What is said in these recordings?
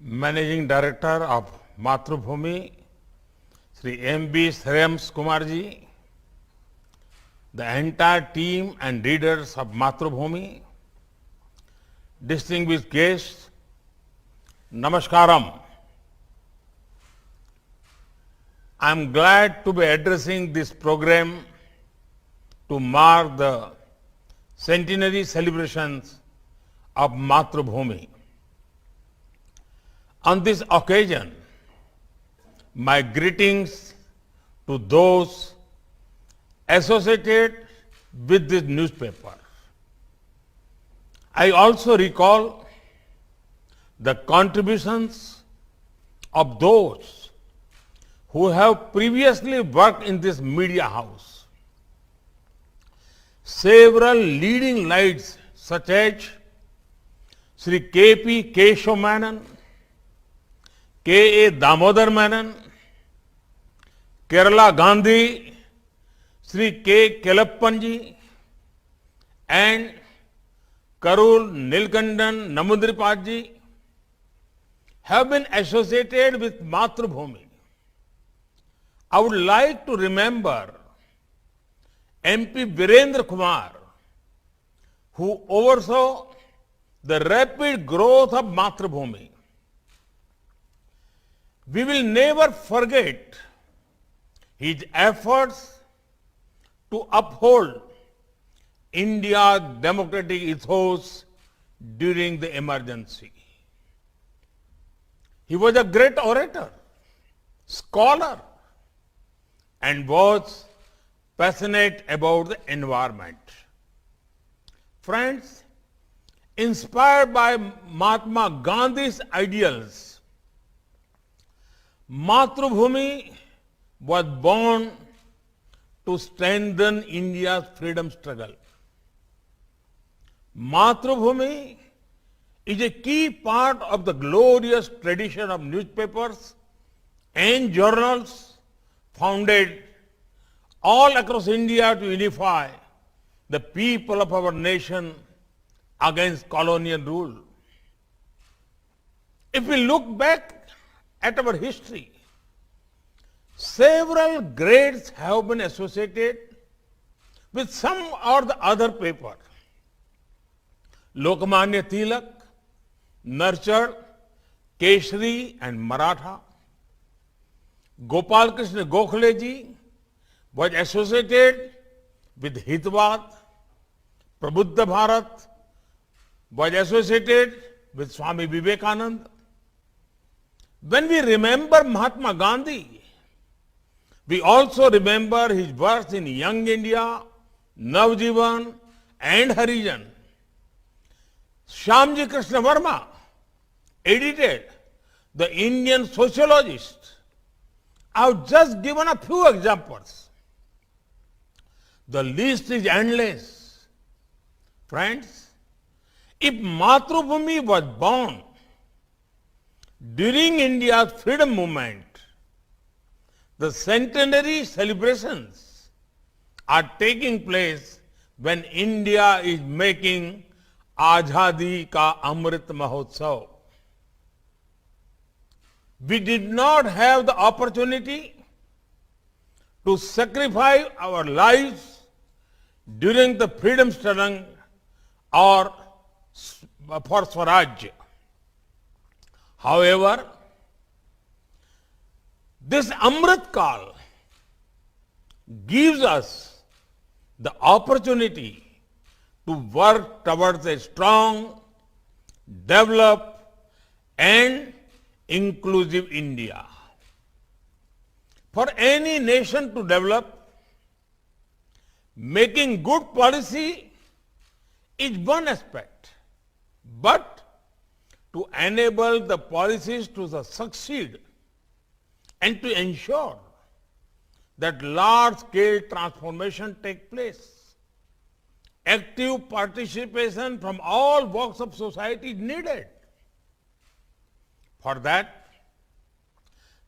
Managing Director of Mathrubhumi, Sri M.B. Shreyams Kumar ji, the entire team and readers of Mathrubhumi, distinguished guests, Namaskaram. I am glad to be addressing this program to mark the centenary celebrations of Mathrubhumi. On this occasion, my greetings to those associated with this newspaper. I also recall the contributions of those who have previously worked in this media house. Several leading lights such as Sri K.P. Keshav Menon, K.A. Damodar Menon, Kerala Gandhi, Sri K. Kelappanji, and Karul Nilkandan Namudripadji have been associated with Mathrubhumi. I would like to remember MP Virendra Kumar, who oversaw the rapid growth of Mathrubhumi. We will never forget his efforts to uphold India's democratic ethos during the emergency. He was a great orator, scholar, and was passionate about the environment. Friends, inspired by Mahatma Gandhi's ideals, Mathrubhumi was born to strengthen India's freedom struggle. Mathrubhumi is a key part of the glorious tradition of newspapers and journals founded all across India to unify the people of our nation against colonial rule. If we look back at our history, several greats have been associated with some or the other paper. Lokmanya Tilak nurtured Keshri and Maratha. Gopal Krishna Gokhale ji was associated with Hitvad. Prabuddha Bharat was associated with Swami Vivekananda. When we remember Mahatma Gandhi, we also remember his works in Young India, Navjivan, and Harijan. Shyamji Krishna Verma edited The Indian Sociologist. I have just given a few examples. The list is endless. Friends, if Mathrubhumi was born during India's freedom movement, the centenary celebrations are taking place when India is making Azadi Ka Amrit Mahotsav. We did not have the opportunity to sacrifice our lives during the freedom struggle or for Swaraj. However, this Amrit Kal gives us the opportunity to work towards a strong, developed, and inclusive India. For any nation to develop, making good policy is one aspect, but to enable the policies to succeed and to ensure that large-scale transformation take place, active participation from all walks of society is needed. For that,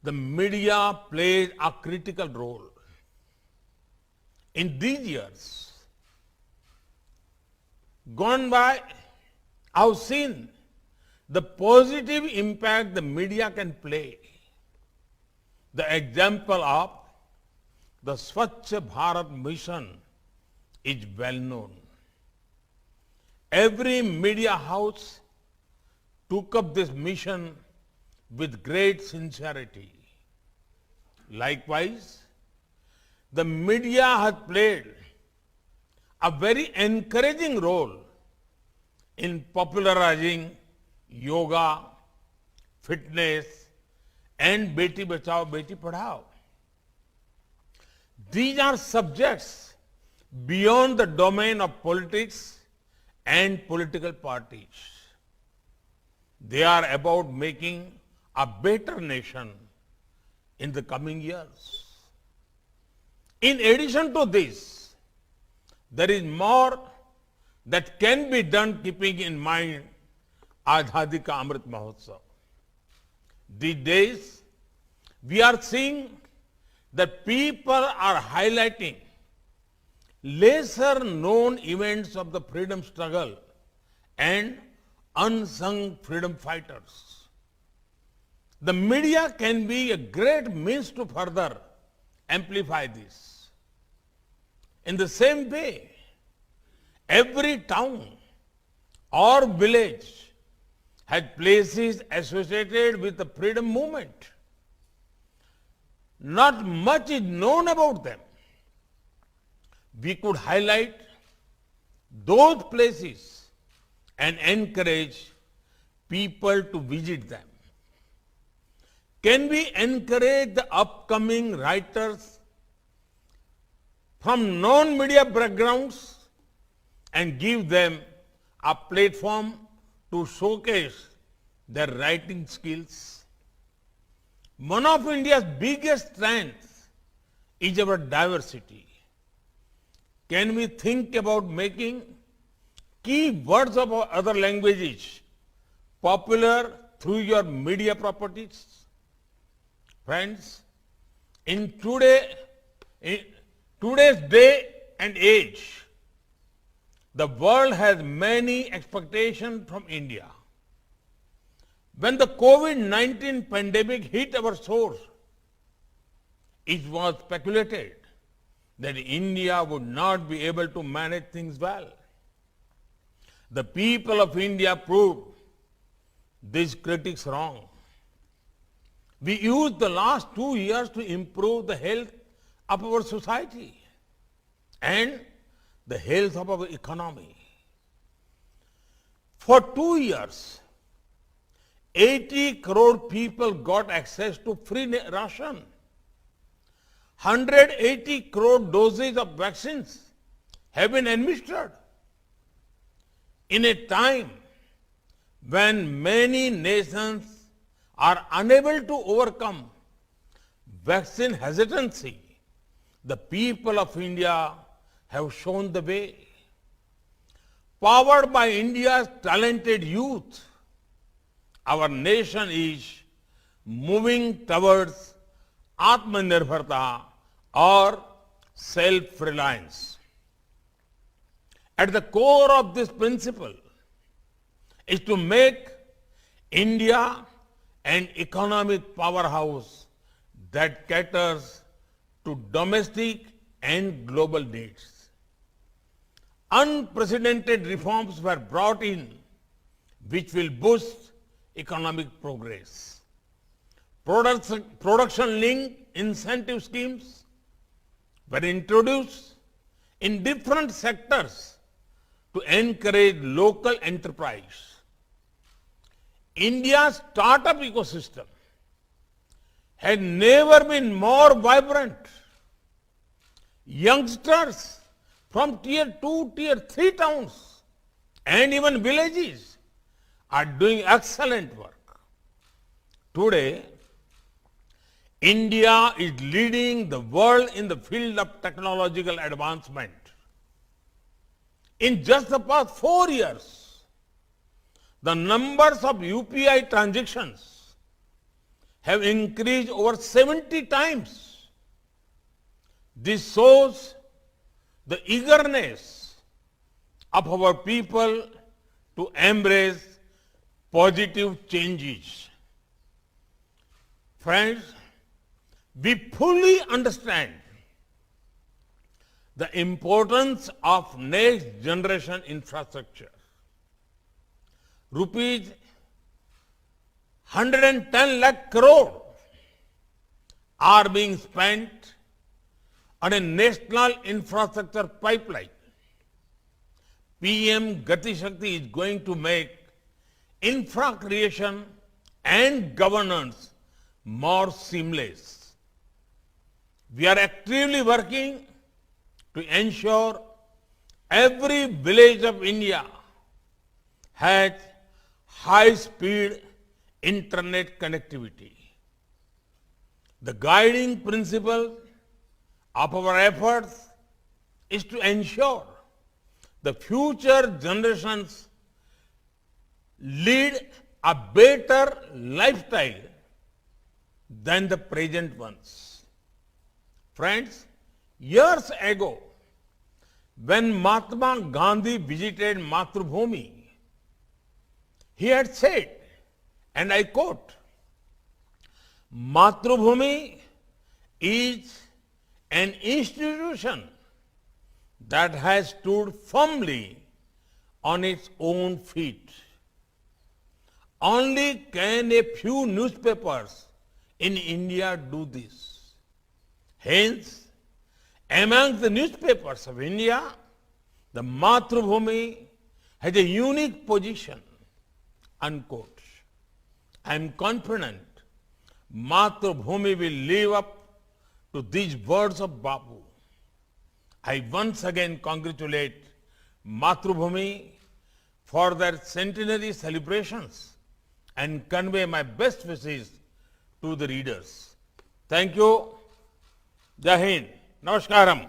the media plays a critical role. In these years gone by, I have seen the positive impact the media can play. The example of the Swachh Bharat mission is well known. Every media house took up this mission with great sincerity. Likewise, the media has played a very encouraging role in popularizing yoga, fitness, and Beti Bachao, Beti Padhao. These are subjects beyond the domain of politics and political parties. They are about making a better nation in the coming years. In addition to this, there is more that can be done keeping in mind Azadi Ka Amrit Mahotsav. These days, we are seeing that people are highlighting lesser known events of the freedom struggle and unsung freedom fighters. The media can be a great means to further amplify this. In the same way, every town or village has places associated with the freedom movement. Not much is known about them. We could highlight those places and encourage people to visit them. Can we encourage the upcoming writers from non-media backgrounds and give them a platform to showcase their writing skills? One of India's biggest strengths is our diversity. Can we think about making key words of other languages popular through your media properties? Friends, in today's day and age, the world has many expectations from India. When the COVID-19 pandemic hit our shores, it was speculated that India would not be able to manage things well. The people of India proved these critics wrong. We used the last 2 years to improve the health of our society and the health of our economy. For 2 years, 80 crore people got access to free ration. 180 crore doses of vaccines have been administered. In a time when many nations are unable to overcome vaccine hesitancy, the people of India have shown the way. Powered by India's talented youth, our nation is moving towards Atmanirbharta or self-reliance. At the core of this principle is to make India an economic powerhouse that caters to domestic and global needs. Unprecedented reforms were brought in which will boost economic progress. Production-linked incentive schemes were introduced in different sectors to encourage local enterprise. India's startup ecosystem has never been more vibrant. Youngsters from tier 2, tier 3 towns and even villages are doing excellent work. Today, India is leading the world in the field of technological advancement. In just the past 4 years, the numbers of UPI transactions have increased over 70 times. This shows the eagerness of our people to embrace positive changes. Friends, we fully understand the importance of next generation infrastructure. Rupees 110 lakh crore are being spent on a national infrastructure pipeline. PM Gati Shakti is going to make infra creation and governance more seamless. We are actively working to ensure every village of India has high-speed internet connectivity. The guiding principle of our efforts is to ensure the future generations lead a better lifestyle than the present ones. Friends, years ago, when Mahatma Gandhi visited Matrubhumi, he had said, and I quote, Matrubhumi is an institution that has stood firmly on its own feet. Only can a few newspapers in India do this. Hence, among the newspapers of India, the Matrubhumi has a unique position, unquote. I am confident Matrubhumi will live up to these words of Bapu. I once again congratulate Matrubhumi for their centenary celebrations and convey my best wishes to the readers. Thank you. Jai Hind. Namaskaram.